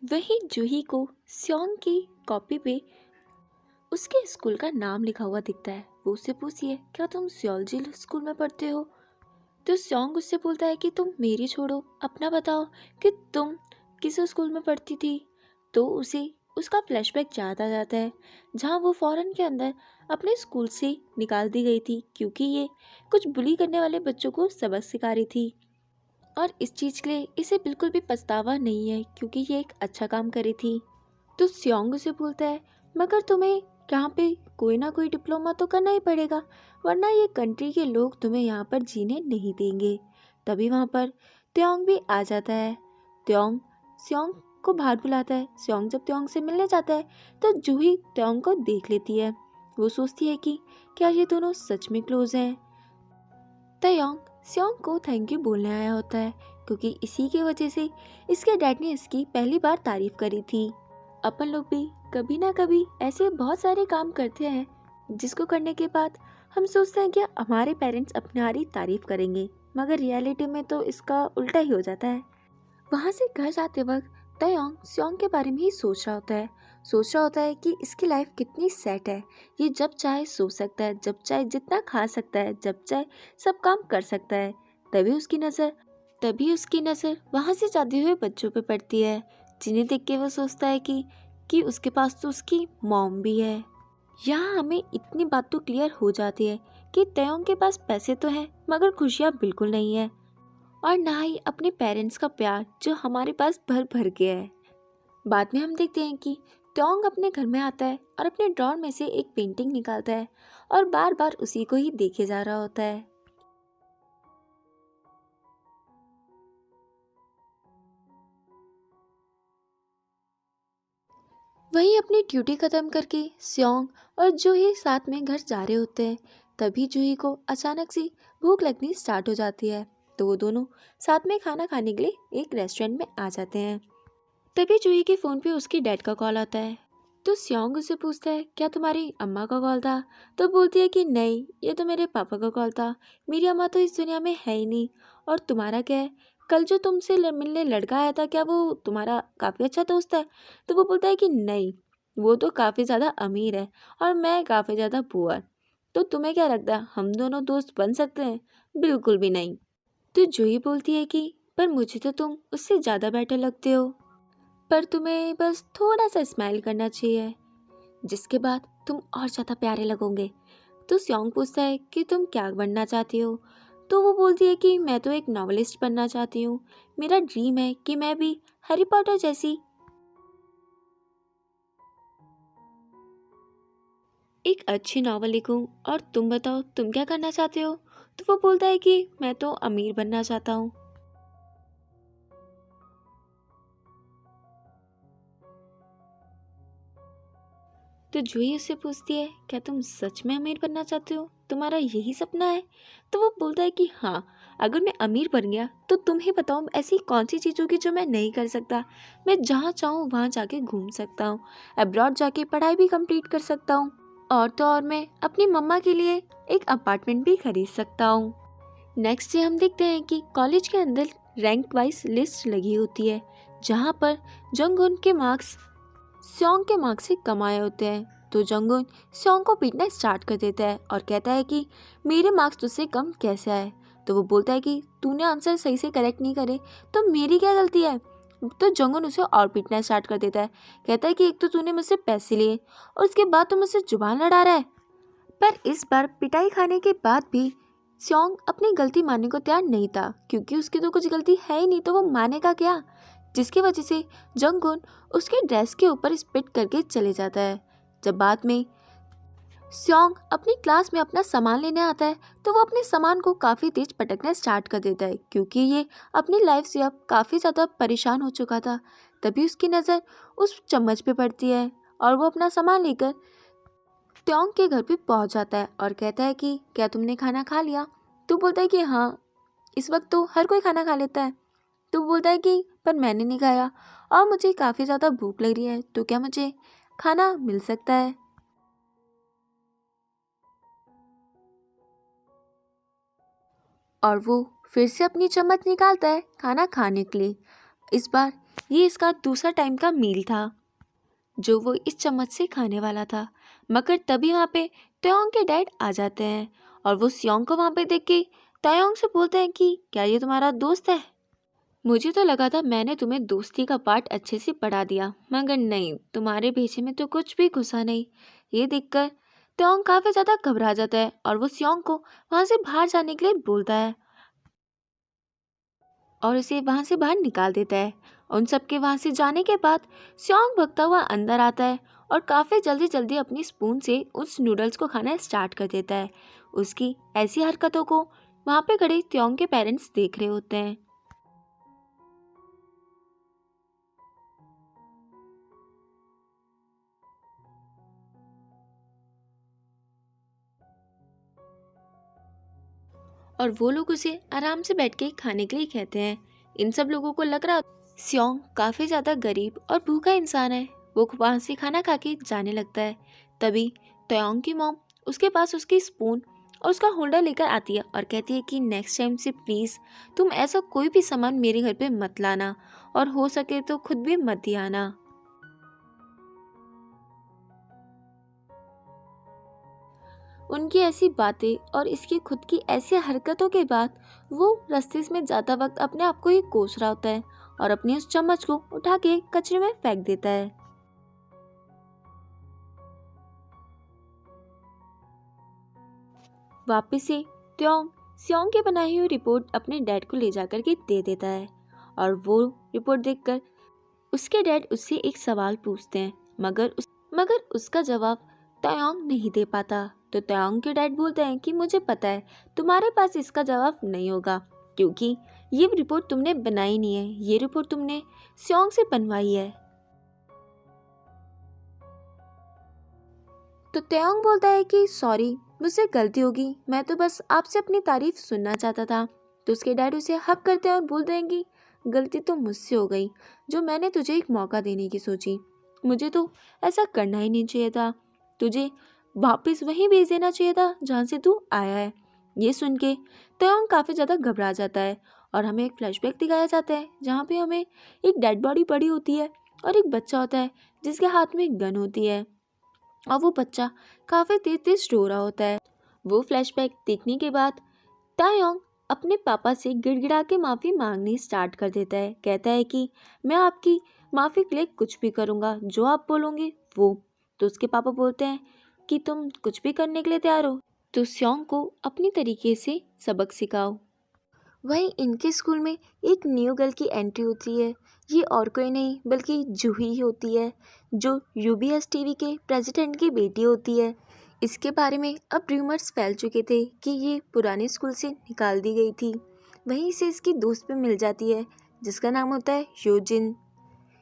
वहीं जूही को स्योंग की कॉपी पे उसके स्कूल का नाम लिखा हुआ दिखता है। वो उससे पूछती है, क्या तुम सियोलॉजी स्कूल में पढ़ते हो? तो स्योंग उससे बोलता है कि तुम मेरी छोड़ो, अपना बताओ कि तुम किस स्कूल में पढ़ती थी। तो उसे उसका फ्लैशबैक याद आ जाता है, जहाँ वो फॉरेन के अंदर अपने स्कूल से निकाल दी गई थी क्योंकि ये कुछ बुली करने वाले बच्चों को सबक सिखा रही थी। और इस चीज़ के लिए इसे बिल्कुल भी पछतावा नहीं है क्योंकि ये एक अच्छा काम करी थी। तो स्योंग उसे बोलता है, मगर तुम्हें यहाँ पे कोई ना कोई डिप्लोमा तो करना ही पड़ेगा, वरना ये कंट्री के लोग तुम्हें यहाँ पर जीने नहीं देंगे। तभी वहाँ पर त्योंग भी आ जाता है। त्योंग स्योंग को बाहर बुलाता है। स्योंग जब त्योंग से मिलने जाता है तो जूही त्योंग को देख लेती है। वो सोचती है कि क्या ये दोनों सच में क्लोज हैं। त्योंग स्योंग को थैंक यू बोलने आया होता है क्योंकि इसी की वजह से इसके डैड ने इसकी पहली बार तारीफ करी थी। अपन लोग भी कभी ना कभी ऐसे बहुत सारे काम करते हैं जिसको करने के बाद हम सोचते हैं कि हमारे पेरेंट्स अपनी हमारी तारीफ करेंगे, मगर रियलिटी में तो इसका उल्टा ही हो जाता है। वहाँ से घर जाते वक्त तयोंग स्योंग के बारे में ही सोच रहा होता है कि इसकी लाइफ कितनी सेट है। ये जब चाहे सो सकता है, जब चाहे जितना खा सकता है, जब चाहे सब काम कर सकता है। तभी उसकी नज़र वहाँ से जाते हुए बच्चों पे पड़ती है, जिन्हें देख के वो सोचता है कि उसके पास तो उसकी मॉम भी है। यहाँ हमें इतनी बात तो क्लियर हो जाती है कि तयोंग के पास पैसे तो हैं मगर खुशियाँ बिल्कुल नहीं है, और ना ही अपने पेरेंट्स का प्यार जो हमारे पास भर भर गया है। बाद में हम देखते हैं कि त्योंग अपने घर में आता है और अपने ड्रॉर में से एक पेंटिंग निकालता है और बार बार उसी को ही देखे जा रहा होता है। वहीं अपनी ड्यूटी खत्म करके स्योंग और जूही साथ में घर जा रहे होते हैं। तभी जूही को अचानक से भूख लगनी स्टार्ट हो जाती है। तो वो दोनों साथ में खाना खाने के लिए एक रेस्टोरेंट में आ जाते हैं। तभी जूही के फ़ोन पे उसकी डैड का कॉल आता है। तो स्योंग उससे पूछता है, क्या तुम्हारी अम्मा का कॉल था? तो बोलती है कि नहीं, ये तो मेरे पापा का कॉल था। मेरी अम्मा तो इस दुनिया में है ही नहीं। और तुम्हारा क्या है? कल जो तुमसे मिलने लड़का आया था, क्या वो तुम्हारा काफ़ी अच्छा दोस्त है? तो वो बोलता है कि नहीं, वो तो काफ़ी ज़्यादा अमीर है और मैं काफ़ी ज़्यादा पुअर। तो तुम्हें क्या लगता है हम दोनों दोस्त बन सकते हैं? बिल्कुल भी नहीं। तो जूही बोलती है कि पर मुझे तो तुम उससे ज़्यादा बेटर लगते हो, पर तुम्हें बस थोड़ा सा स्माइल करना चाहिए, जिसके बाद तुम और ज़्यादा प्यारे लगोगे। तो स्योंग पूछता है कि तुम क्या बनना चाहती हो? तो वो बोलती है कि मैं तो एक नॉवेलिस्ट बनना चाहती हूँ। मेरा ड्रीम है कि मैं भी हैरी पॉटर जैसी एक अच्छी नॉवल लिखूं। और तुम बताओ तुम क्या करना चाहते हो? तो वो बोलता है कि मैं तो अमीर बनना चाहता हूँ। तो जूही उससे पूछती है, क्या तुम सच में अमीर बनना चाहते हो? तुम्हारा यही सपना है? तो वो बोलता है कि हाँ, अगर मैं अमीर बन गया तो तुम ही बताओ ऐसी कौन सी चीज़ होगी जो मैं नहीं कर सकता। मैं जहाँ चाहूँ वहाँ जाके घूम सकता हूँ, अब्रॉड जाके पढ़ाई भी कंप्लीट कर सकता हूँ, और तो और मैं अपनी मम्मा के लिए एक अपार्टमेंट भी खरीद सकता हूँ। नेक्स्ट डे हम देखते हैं कि कॉलेज के अंदर रैंक वाइज लिस्ट लगी होती है, जहाँ पर जंगून के मार्क्स स्योंग के मार्क्स से कम आए होते हैं। तो जंगून स्योंग को पीटना स्टार्ट कर देता है और कहता है कि मेरे मार्क्स तुझसे कम कैसे आए? तो वो बोलता है कि तूने आंसर सही से करेक्ट नहीं करे तो मेरी क्या गलती है? तो जंगून उसे और पीटना स्टार्ट कर देता है। कहता है कि एक तो तूने मुझसे पैसे लिए और उसके बाद तू मुझसे जुबान लड़ा रहा है। पर इस बार पिटाई खाने के बाद भी स्योंग अपनी गलती मानने को तैयार नहीं था, क्योंकि उसकी तो कुछ गलती है ही नहीं, तो वो मानेगा क्या? जिसकी वजह से जंगून उसके ड्रेस के ऊपर स्पिट करके चले जाता है। जब बाद में स्योंग अपनी क्लास में अपना सामान लेने आता है तो वो अपने सामान को काफ़ी तेज पटकना स्टार्ट कर देता है, क्योंकि ये अपनी लाइफ से अब काफ़ी ज़्यादा परेशान हो चुका था। तभी उसकी नज़र उस चम्मच पे पड़ती है और वो अपना सामान लेकर त्योंग के घर पे पहुंच जाता है और कहता है कि क्या तुमने खाना खा लिया? तो बोलता है कि हाँ, इस वक्त तो हर कोई खाना खा लेता है। तो बोलता है कि पर मैंने नहीं खाया और मुझे काफ़ी ज़्यादा भूख लग रही है, तो क्या मुझे खाना मिल सकता है? और वो फिर से अपनी चम्मच निकालता है खाना खाने के लिए। इस बार ये इसका दूसरा टाइम का मील था जो वो इस चम्मच से खाने वाला था। मगर तभी वहाँ पे त्योंग के डैड आ जाते हैं और वो सियोंग को वहाँ पे देख के त्योंग से बोलते हैं कि क्या ये तुम्हारा दोस्त है? मुझे तो लगा था मैंने तुम्हें दोस्ती का पाठ अच्छे से पढ़ा दिया, मगर नहीं, तुम्हारे भेजे में तो कुछ भी घुसा नहीं। ये देखकर त्योंग काफी ज्यादा घबरा जाता है और वो सियोंग को वहां से बाहर जाने के लिए बोलता है और उसे वहां से बाहर निकाल देता है। उन सबके वहां से जाने के बाद सियोंग भगता हुआ अंदर आता है और काफी जल्दी जल्दी अपनी स्पून से उस नूडल्स को खाना स्टार्ट कर देता है। उसकी ऐसी हरकतों को वहां पे खड़े त्योंग के पेरेंट्स देख रहे होते हैं। और वो लोग उसे आराम से बैठ के खाने के लिए कहते हैं। इन सब लोगों को लग रहा सियोंग काफी ज्यादा गरीब और भूखा इंसान है। वो वहां से खाना खा के जाने लगता है। तभी त्योंग की मॉम उसके पास उसकी स्पून और उसका होल्डर लेकर आती है और कहती है कि नेक्स्ट टाइम से प्लीज तुम ऐसा कोई भी सामान मेरे घर पे मत लाना और हो सके तो खुद भी मत ही आना। उनकी ऐसी बातें और इसकी खुद की ऐसी हरकतों के बाद वो रास्ते में जाता वक्त अपने आप को ही कोस रहा होता है और अपनी उस चम्मच को उठा के कचरे में फेंक देता है। वापस से त्योंग सियोंग के बनाई हुई रिपोर्ट अपने डैड को ले जाकर के दे देता है और वो रिपोर्ट देखकर उसके डैड उससे एक सवाल पूछते हैं, मगर उसका जवाब त्योंग नहीं दे पाता। तो त्योंग के डैड बोलते हैं कि मुझे पता है तुम्हारे पास इसका जवाब नहीं होगा क्योंकि ये रिपोर्ट तुमने बनाई नहीं है, ये रिपोर्ट तुमने सियोंग से बनवाई है। तो त्योंग बोलता है कि सॉरी, मुझसे गलती होगी, मैं तो बस आपसे अपनी तारीफ सुनना चाहता था। तो उसके डैड उसे हक करते हैं और बोलते हैं कि गलती तो मुझसे हो गई जो मैंने तुझे एक मौका देने की सोची। मुझे तो ऐसा करना ही नहीं चाहिए था, तुझे वापस वहीं भेज देना चाहिए था जहाँ से तू आया है। ये सुन के त्योंग काफ़ी ज़्यादा घबरा जाता है और हमें एक फ्लैशबैक दिखाया जाता है जहाँ पे हमें एक डेड बॉडी पड़ी होती है और एक बच्चा होता है जिसके हाथ में एक गन होती है और वो बच्चा काफ़ी तेज तेज रो रहा होता है। वो फ्लैशबैक देखने के बाद तायोंग अपने पापा से गिड़गिड़ा के माफ़ी मांगनी स्टार्ट कर देता है। कहता है कि मैं आपकी माफ़ी के लिए कुछ भी करूँगा, जो आप बोलोगे वो। तो उसके पापा बोलते हैं कि तुम कुछ भी करने के लिए तैयार हो, तो सियोंग को अपनी तरीके से सबक सिखाओ। वहीं इनके स्कूल में एक न्यू गर्ल की एंट्री होती है। ये और कोई नहीं बल्कि जूही ही होती है जो यूबीएस टीवी के प्रेसिडेंट की बेटी होती है। इसके बारे में अब रूमर्स फैल चुके थे कि ये पुराने स्कूल से निकाल दी गई थी। वहीं से इसकी दोस्त भी मिल जाती है जिसका नाम होता है योजिन,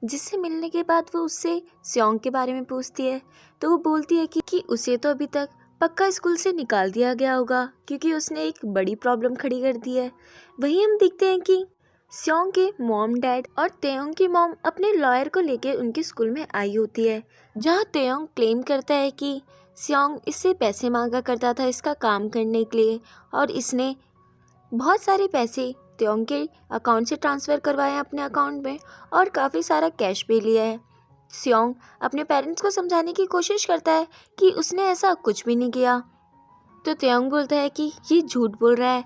जिससे मिलने के बाद वो उससे सियोंग के बारे में पूछती है। तो वो बोलती है कि उसे तो अभी तक पक्का स्कूल से निकाल दिया गया होगा क्योंकि उसने एक बड़ी प्रॉब्लम खड़ी कर दी है। वहीं हम देखते हैं कि सियोंग के मॉम डैड और तेयोंग की मॉम अपने लॉयर को लेकर उनके स्कूल में आई होती है, जहाँ तेयोंग क्लेम करता है कि सियोंग इससे पैसे मांगा करता था इसका काम करने के लिए और इसने बहुत सारे पैसे त्योंग के अकाउंट से ट्रांसफ़र करवाए हैं अपने अकाउंट में और काफ़ी सारा कैश भी लिया है। सियोंग अपने पेरेंट्स को समझाने की कोशिश करता है कि उसने ऐसा कुछ भी नहीं किया। तो त्योंग बोलता है कि ये झूठ बोल रहा है,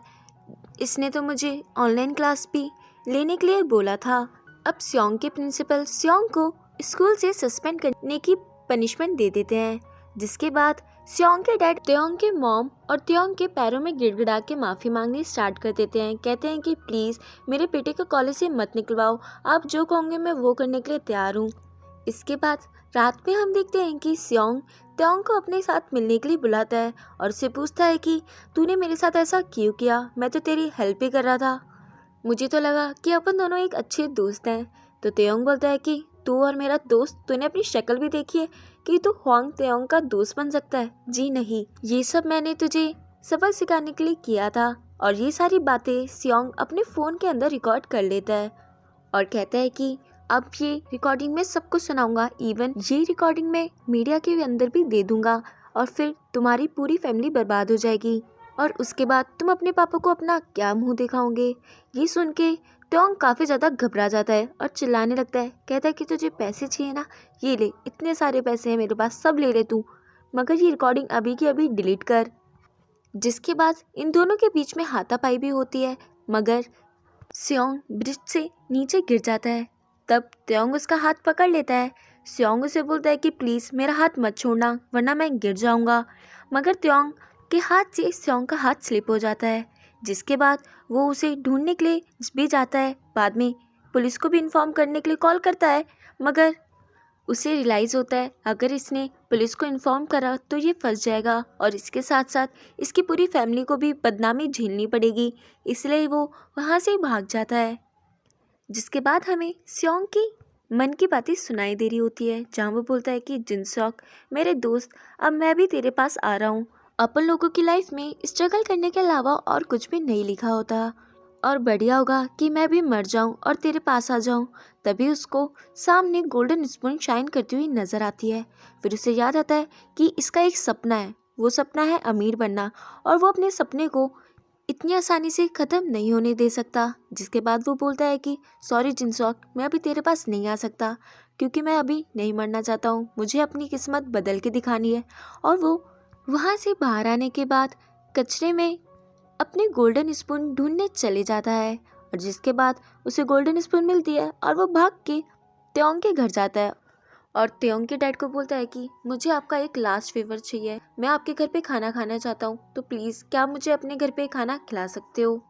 इसने तो मुझे ऑनलाइन क्लास भी लेने के लिए बोला था। अब सियोंग के प्रिंसिपल सियोंग को स्कूल से सस्पेंड करने की पनिशमेंट दे देते हैं, जिसके बाद सियोंग के डैड त्योंग के मॉम और त्योंग के पैरों में गिड़गिड़ा के माफ़ी मांगनी स्टार्ट कर देते हैं। कहते हैं कि प्लीज़ मेरे बेटे को कॉलेज से मत निकलवाओ, आप जो कहोगे मैं वो करने के लिए तैयार हूँ। इसके बाद रात में हम देखते हैं कि सियोंग त्योंग को अपने साथ मिलने के लिए बुलाता है और उससे पूछता है कि तूने मेरे साथ ऐसा क्यों किया, मैं तो तेरी हेल्प ही कर रहा था, मुझे तो लगा कि अपन दोनों एक अच्छे दोस्त हैं। तो त्योंग बोलता है कि तू और मेरा दोस्त, तूने अपनी शक्ल भी देखी है कि तू हुआंग त्योंग का दोस्त बन सकता है? जी नहीं, ये सब मैंने तुझे सबक सिखाने के लिए किया था। और ये सारी बातें सियोंग अपने फ़ोन के अंदर रिकॉर्ड कर लेता है और कहता है कि अब ये रिकॉर्डिंग में सबको सुनाऊंगा, इवन ये रिकॉर्डिंग में मीडिया के अंदर भी दे दूंगा और फिर तुम्हारी पूरी फैमिली बर्बाद हो जाएगी और उसके बाद तुम अपने पापा को अपना क्या मुंह दिखाओगे। ये सुन के त्योंग काफ़ी ज़्यादा घबरा जाता है और चिल्लाने लगता है। कहता है कि तुझे पैसे चाहिए ना, ये ले, इतने सारे पैसे हैं मेरे पास, सब ले ले तू, मगर ये रिकॉर्डिंग अभी की अभी डिलीट कर। जिसके बाद इन दोनों के बीच में हाथापाई भी होती है, मगर स्योंग ब्रिज से नीचे गिर जाता है। तब त्योंग उसका हाथ पकड़ लेता है। स्योंग उसे बोलता है कि प्लीज़ मेरा हाथ मत छोड़ना वरना मैं गिर जाऊंगा, मगर त्योंग के हाथ से स्योंग का हाथ स्लिप हो जाता है। जिसके बाद वो उसे ढूंढने के लिए भी जाता है। बाद में पुलिस को भी इन्फॉर्म करने के लिए कॉल करता है, मगर उसे रियलाइज़ होता है अगर इसने पुलिस को इन्फॉर्म करा तो ये फंस जाएगा और इसके साथ साथ इसकी पूरी फैमिली को भी बदनामी झेलनी पड़ेगी, इसलिए वो वहाँ से भाग जाता है। जिसके बाद हमें स्योंग की मन की बातें सुनाई दे रही होती है, जहाँ वो बोलता है कि जिनसॉक मेरे दोस्त, अब मैं भी तेरे पास आ रहा हूँ। अपन लोगों की लाइफ में स्ट्रगल करने के अलावा और कुछ भी नहीं लिखा होता, और बढ़िया होगा कि मैं भी मर जाऊं और तेरे पास आ जाऊं। तभी उसको सामने गोल्डन स्पून शाइन करती हुई नजर आती है। फिर उसे याद आता है कि इसका एक सपना है, वो सपना है अमीर बनना, और वो अपने सपने को इतनी आसानी से ख़त्म नहीं होने दे सकता। जिसके बाद वो बोलता है कि सॉरी जिनसॉक, मैं अभी तेरे पास नहीं आ सकता क्योंकि मैं अभी नहीं मरना चाहता हूँ, मुझे अपनी किस्मत बदल के दिखानी है। और वो वहाँ से बाहर आने के बाद कचरे में अपने गोल्डन स्पून ढूंढने चले जाता है, और जिसके बाद उसे गोल्डन स्पून मिलती है और वो भाग के त्योंग के घर जाता है और त्योंग के डैड को बोलता है कि मुझे आपका एक लास्ट फेवर चाहिए, मैं आपके घर पे खाना खाना चाहता हूँ, तो प्लीज़ क्या आप मुझे अपने घर पे खाना खिला सकते हो।